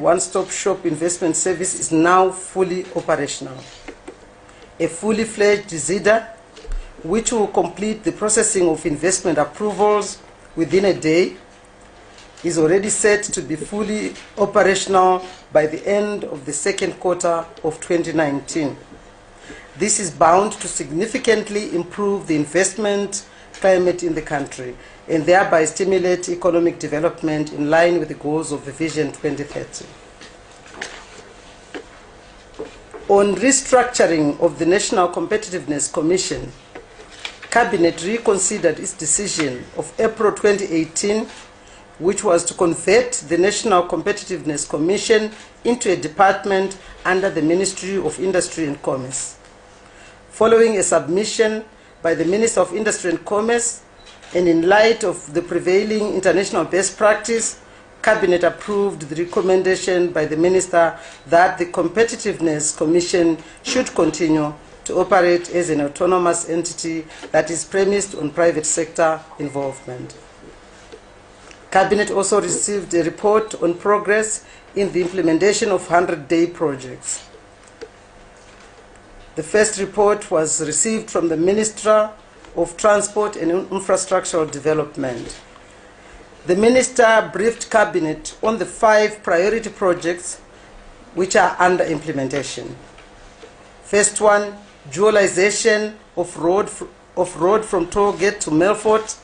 one-stop shop investment service is now fully operational. A fully fledged ZIDA, which will complete the processing of investment approvals within a day, is already set to be fully operational by the end of the second quarter of 2019. This is bound to significantly improve the investment climate in the country and thereby stimulate economic development in line with the goals of the Vision 2030. On restructuring of the National Competitiveness Commission, Cabinet reconsidered its decision of April 2018, which was to convert the National Competitiveness Commission into a department under the Ministry of Industry and Commerce. Following a submission by the Minister of Industry and Commerce, and in light of the prevailing international best practice, Cabinet approved the recommendation by the Minister that the Competitiveness Commission should continue to operate as an autonomous entity that is premised on private sector involvement. Cabinet also received a report on progress in the implementation of 100-day projects. The first report was received from the Minister of Transport and Infrastructural Development. The Minister briefed Cabinet on the 5 priority projects which are under implementation. First one, dualization of road from Tollgate to Melfort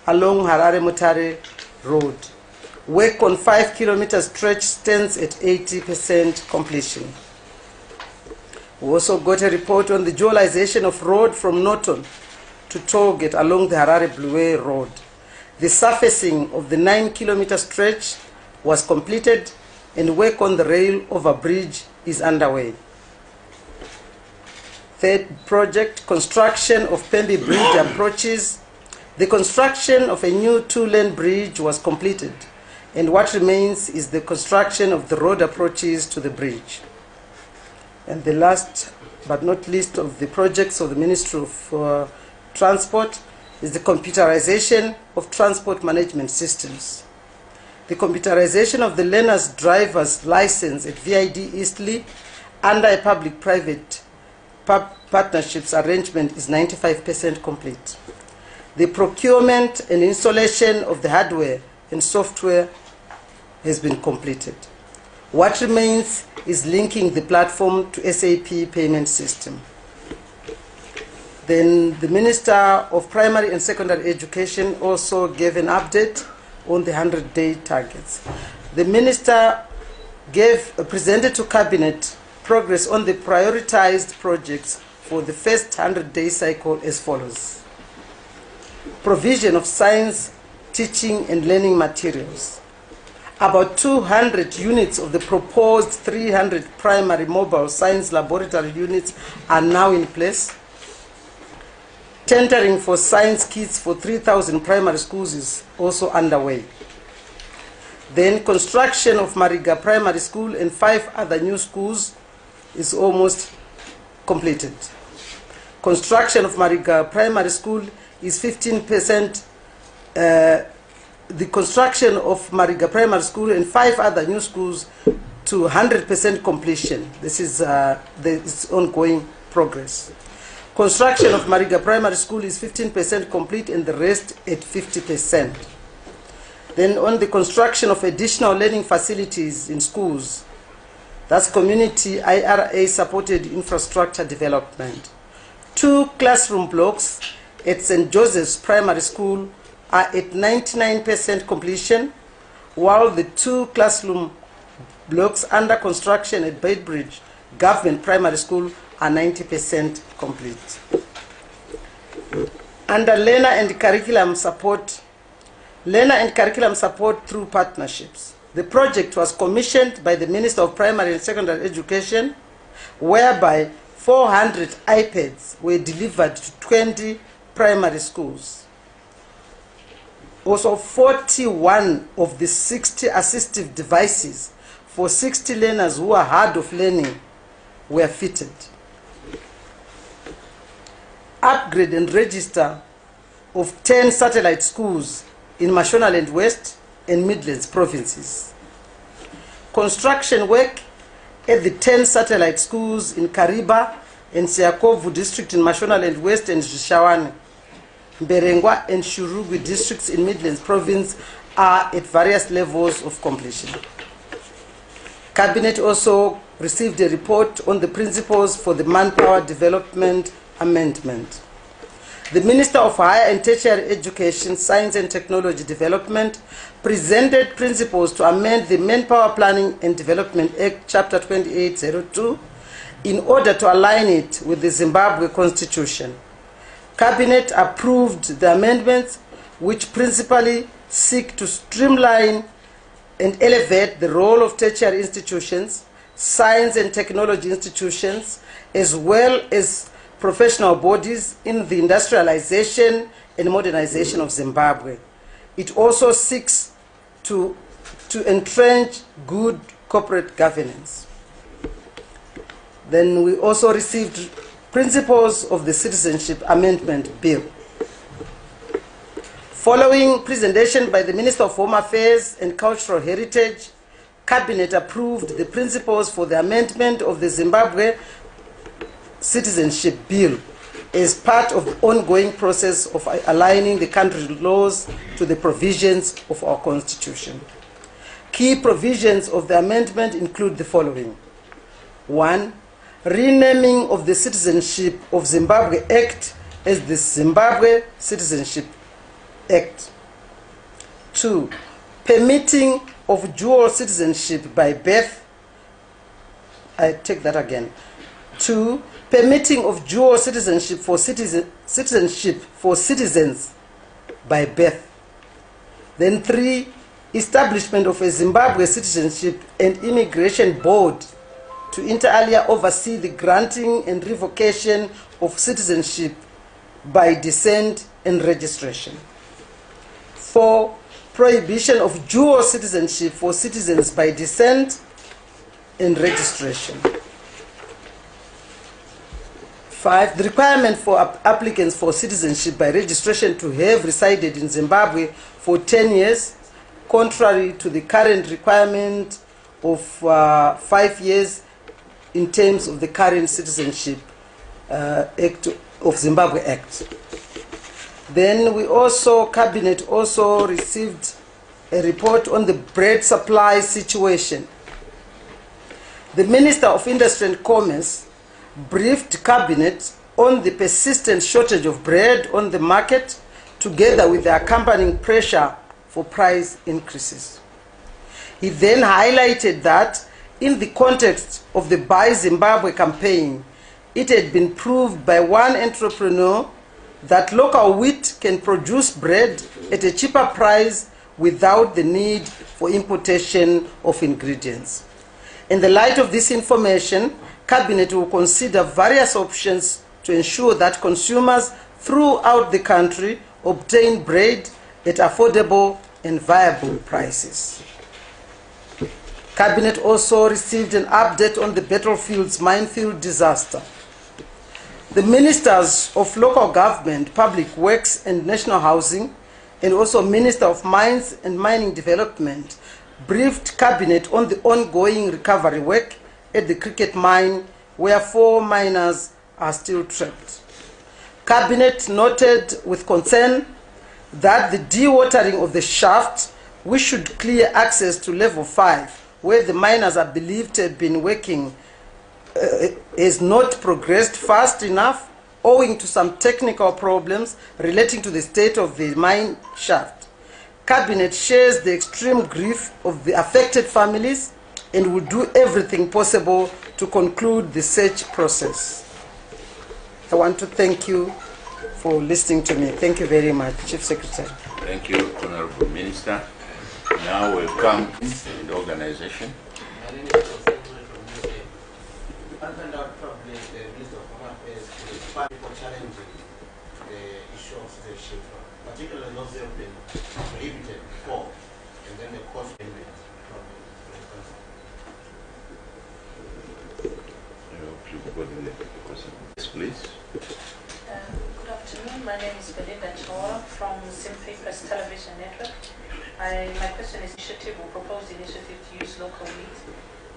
along Harare-Mutare Road. Work on 5-kilometer stretch stands at 80% completion. We also got a report on the dualization of road from Norton to Tollgate along the Harare-Blue Road. The surfacing of the 9-kilometer stretch was completed and work on the rail over bridge is underway. Third project, construction of Pembe Bridge approaches. The construction of a new 2-lane bridge was completed, and what remains is the construction of the road approaches to the bridge. And the last but not least of the projects of the Ministry of Transport is the computerization of transport management systems. The computerization of the learner's driver's license at VID Eastleigh under a public-private partnerships arrangement is 95% complete. The procurement and installation of the hardware and software has been completed. What remains is linking the platform to SAP payment system. Then the Minister of Primary and Secondary Education also gave an update on the 100-day targets. The Minister presented to Cabinet progress on the prioritized projects for the first 100-day cycle as follows. Provision of science, teaching and learning materials. About 200 units of the proposed 300 primary mobile science laboratory units are now in place. Tendering for science kits for 3,000 primary schools is also underway. Then construction of Mariga Primary School and 5 other new schools is almost completed. Construction of Mariga Primary School is 15%. The construction of Mariga Primary School and 5 other new schools to 100% completion. This is its ongoing progress. Construction of Mariga Primary School is 15% complete and the rest at 50%. Then on the construction of additional learning facilities in schools, that's community IRA supported infrastructure development. 2 classroom blocks at St. Joseph's Primary School are at 99% completion, while the 2 classroom blocks under construction at Beitbridge Government Primary School are 90% complete. Under learner and curriculum support through partnerships, the project was commissioned by the Minister of Primary and Secondary Education, whereby 400 iPads were delivered to 20 primary schools. Also, 41 of the 60 assistive devices for 60 learners who are hard of learning were fitted. Upgrade and register of 10 satellite schools in Mashonaland West and Midlands provinces. construction work at the 10 satellite schools in Kariba and Siakovu district in Mashonaland West and Zhishawane, Mberengwa and Shurugwi districts in Midlands province are at various levels of completion. Cabinet also received a report on the principles for the manpower development amendment. The Minister of Higher and Tertiary Education, Science and Technology Development presented principles to amend the Manpower Planning and Development Act, Chapter 2802, in order to align it with the Zimbabwe Constitution. Cabinet approved the amendments, which principally seek to streamline and elevate the role of tertiary institutions, science and technology institutions, as well as professional bodies in the industrialization and modernization of Zimbabwe. It also seeks to entrench good corporate governance. Then we also received principles of the Citizenship Amendment Bill. Following presentation by the Minister of Home Affairs and Cultural Heritage, Cabinet approved the principles for the amendment of the Zimbabwe Citizenship Bill as part of the ongoing process of aligning the country's laws to the provisions of our Constitution. Key provisions of the amendment include the following. 1. Renaming of the Citizenship of Zimbabwe Act as the Zimbabwe Citizenship Act. 2. Permitting of dual citizenship by birth. I take that again. 2. Permitting of dual citizenship for citizens by birth. Then 3. Establishment of a Zimbabwe Citizenship and Immigration Board to inter alia oversee the granting and revocation of citizenship by descent and registration. 4. Prohibition of dual citizenship for citizens by descent and registration. 5. The requirement for applicants for citizenship by registration to have resided in Zimbabwe for 10 years, contrary to the current requirement of 5 years in terms of the current Citizenship Act of Zimbabwe Act. Then Cabinet also received a report on the bread supply situation. The Minister of Industry and Commerce briefed Cabinet on the persistent shortage of bread on the market, together with the accompanying pressure for price increases. He then highlighted that in the context of the Buy Zimbabwe campaign, it had been proved by one entrepreneur that local wheat can produce bread at a cheaper price without the need for importation of ingredients. In the light of this information, Cabinet will consider various options to ensure that consumers throughout the country obtain bread at affordable and viable prices. Cabinet also received an update on the Battlefield's minefield disaster. The Ministers of Local Government, Public Works and National Housing, and also Minister of Mines and Mining Development, briefed Cabinet on the ongoing recovery work at the Cricket Mine, where 4 miners are still trapped. Cabinet noted with concern that the dewatering of the shaft, which should clear access to level 5, where the miners are believed to have been working, has not progressed fast enough owing to some technical problems relating to the state of the mine shaft. Cabinet shares the extreme grief of the affected families and will do everything possible to conclude the search process. I want to thank you for listening to me. Thank you very much, Chief Secretary. Thank you, Honorable Minister. Now we'll come in the organization. Challenging the issue of citizenship, particularly those who have been prohibited before, and then the cost payment problem. I hope you got the question. Yes, please. Good afternoon. My name is Belinda Chawara from Simply Press Television Network. My question is initiative or proposed initiative to use local wheat,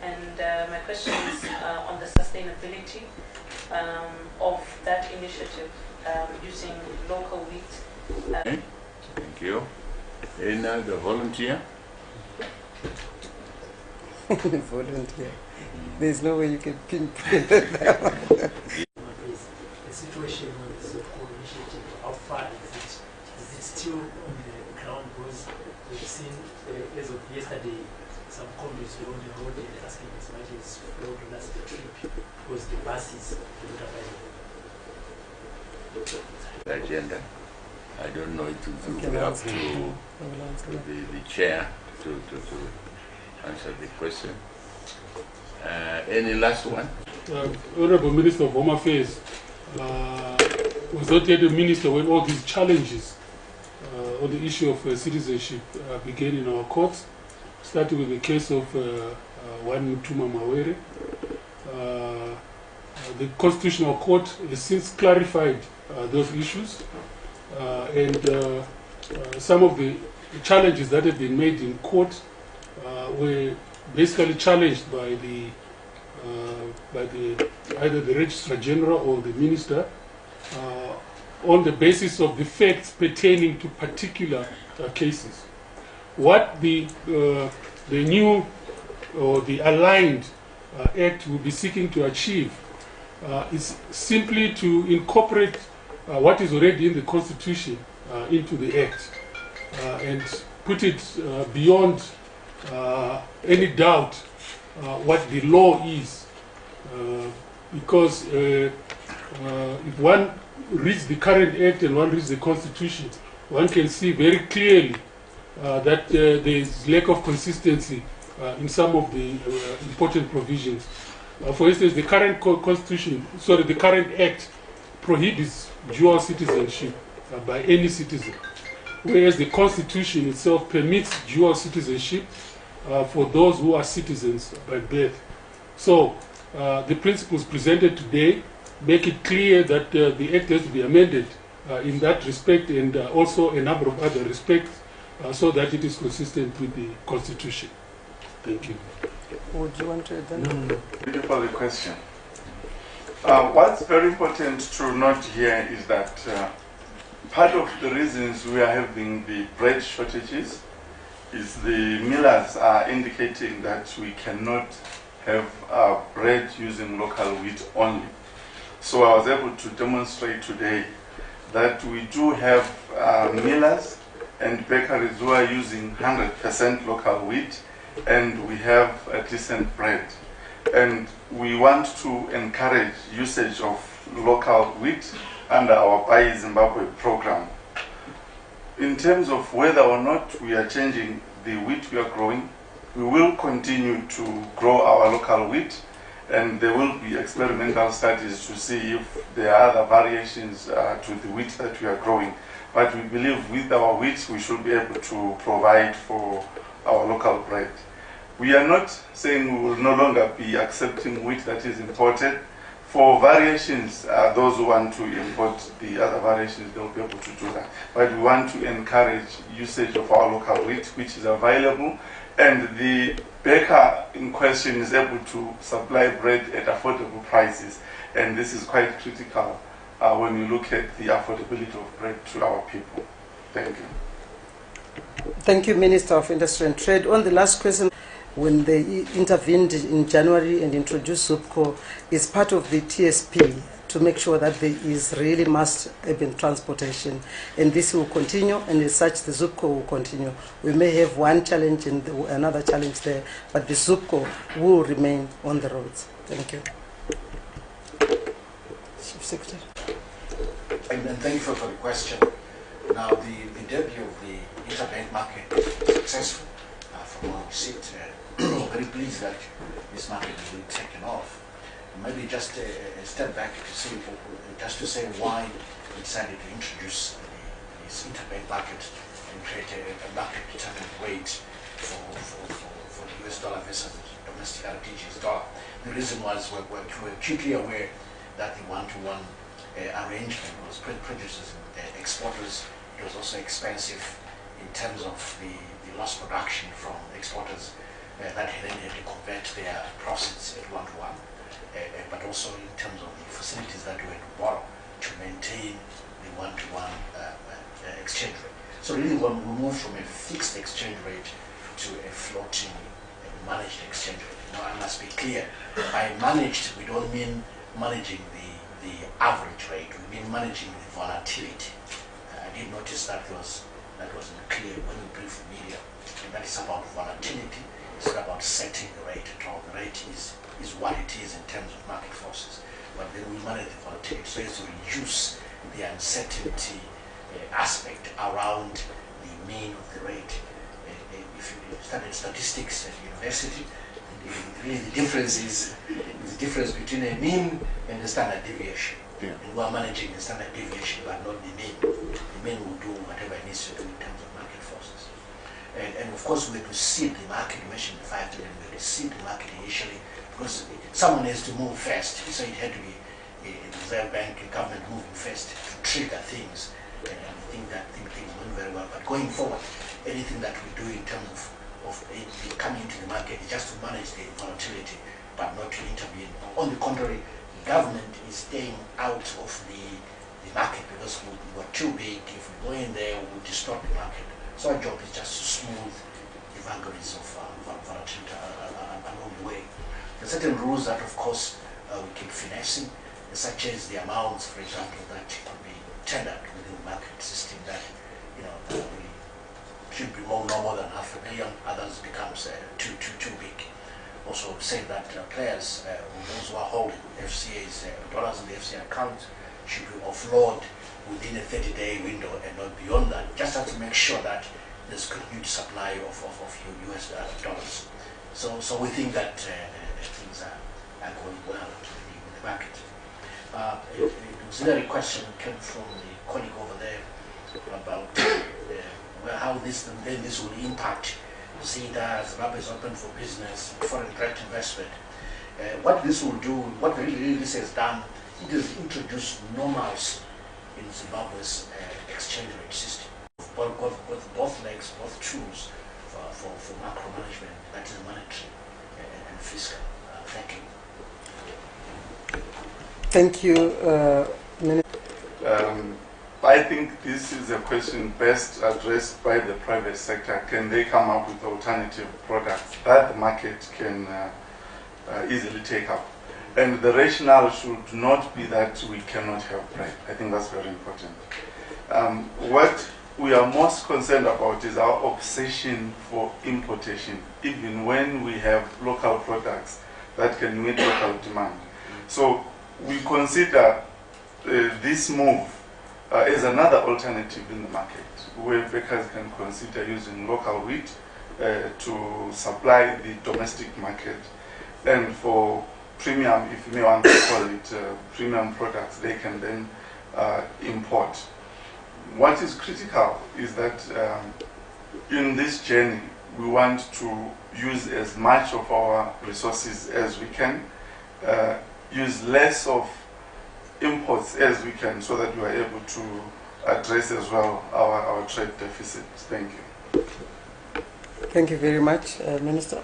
and my question is on the sustainability of that initiative using local wheat. Okay. Thank you. Another volunteer? Volunteer. There's no way you can pinpoint that one. The situation on the Zimbabwe initiative, how far is it still on the ground? Because we've seen, as of yesterday, some comments were on the road and asking as much as $4 per trip because the buses were not available. The agenda. I don't know, it will be up to the chair to answer the question. Any last one? Honorable Minister of Home Affairs was not yet a minister when all these challenges on the issue of citizenship began in our courts, starting with the case of one Mutuma Mawere. The Constitutional Court has since clarified those issues, and some of the challenges that have been made in court were basically challenged by either the Registrar General or the Minister on the basis of the facts pertaining to particular cases. What the new or the aligned Act will be seeking to achieve is simply to incorporate what is already in the Constitution into the Act and put it beyond any doubt what the law is, because if one reads the current Act and one reads the Constitution, one can see very clearly that there is lack of consistency in some of the important provisions. For instance, the current the current Act prohibits dual citizenship by any citizen, whereas the Constitution itself permits dual citizenship for those who are citizens by birth. So the principles presented today make it clear that the Act has to be amended in that respect, and also a number of other respects, so that it is consistent with the Constitution. Thank you. Would you want to add that? No. Thank you for the question. What's very important to note here is that part of the reasons we are having the bread shortages is the millers are indicating that we cannot have bread using local wheat only. So I was able to demonstrate today that we do have millers and bakeries who are using 100% local wheat, and we have a decent bread. And we want to encourage usage of local wheat under our Buy Zimbabwe program. In terms of whether or not we are changing the wheat we are growing, we will continue to grow our local wheat, and there will be experimental studies to see if there are other variations to the wheat that we are growing. But we believe with our wheat we should be able to provide for our local bread. We are not saying we will no longer be accepting wheat that is imported. For variations, those who want to import the other variations, they'll be able to do that. But we want to encourage usage of our local wheat, which is available, and the baker in question is able to supply bread at affordable prices. And this is quite critical when you look at the affordability of bread to our people. Thank you. Thank you, Minister of Industry and Trade. On the last question, when they intervened in January and introduced ZUPCO, is part of the TSP to make sure that there is really mass urban transportation, and this will continue, and as such the ZUPCO will continue. We may have one challenge and another challenge there, but the ZUPCO will remain on the roads. Thank you. Chief Secretary. And thank you for the question. Now, the debut of the interbank market is successful. From where we sit, we're very pleased that this market has been taken off. Maybe just a step back to say, why we decided to introduce this interbank market and create a market determined rate for the US dollar versus domestic RTGS dollar. The reason was we're acutely aware that the one-to-one arrangement was producers and exporters. It was also expensive in terms of the lost production from exporters that then had to convert their profits at 1-to-1, but also in terms of the facilities that we had to borrow to maintain the 1-to-1 exchange rate. So really when we moved from a fixed exchange rate to a floating managed exchange rate. Now I must be clear, by managed we don't mean managing the average rate, we mean managing the volatility. I did notice that wasn't clear when we briefed the media, and that is about volatility. It's not about setting the rate at all. The rate is what it is in terms of market forces, but then we manage the volatility so as to reduce the uncertainty aspect around the mean of the rate. If you studied statistics at university, really the difference is the difference between a mean and the standard deviation. Yeah. And we are managing the standard deviation, but not the mean. The mean will do whatever it needs to do in terms of market forces. And of course, we have to seed the market. You mentioned the 5 trillion. We have to seed the market initially because someone has to move first. So it had to be the Reserve Bank, the government moving first to trigger things. And I think things went very well. But going forward, anything that we do in terms of it coming into the market is just to manage the volatility, but not to intervene. On the contrary, the government is staying out of the market because we were too big. If we go in there, we will distort the market. So our job is just to smooth the vagaries of volatility along the way. There are certain rules that, of course, we keep finessing, such as the amounts, for example, that could be tendered within the market system that, should be more normal than $500 million, others becomes too big. Also say that players, those who are holding FCA's dollars in the FCA account should be offload within a 30-day window and not beyond that, just have to make sure that there's continued supply of US dollars. So we think that things are going well with the market. The auxiliary question came from the colleague over there about how this will impact ZIDA. Zimbabwe is open for business, foreign direct investment. What this will do, what really this has done, it has introduced normalcy in Zimbabwe's exchange rate system. Both legs, both tools for macro management, that is monetary and fiscal. Thank you. Thank you, Minister. I think this is a question best addressed by the private sector. Can they come up with alternative products that the market can easily take up? And the rationale should not be that we cannot have bread. I think that's very important. What we are most concerned about is our obsession for importation, even when we have local products that can meet local demand. So we consider this move as another alternative in the market, where bakers can consider using local wheat to supply the domestic market, and for premium, if you may want to call it premium products, they can then import. What is critical is that in this journey, we want to use as much of our resources as we can, use less of imports as we can, so that we are able to address as well our trade deficits. Thank you. Thank you very much, Minister.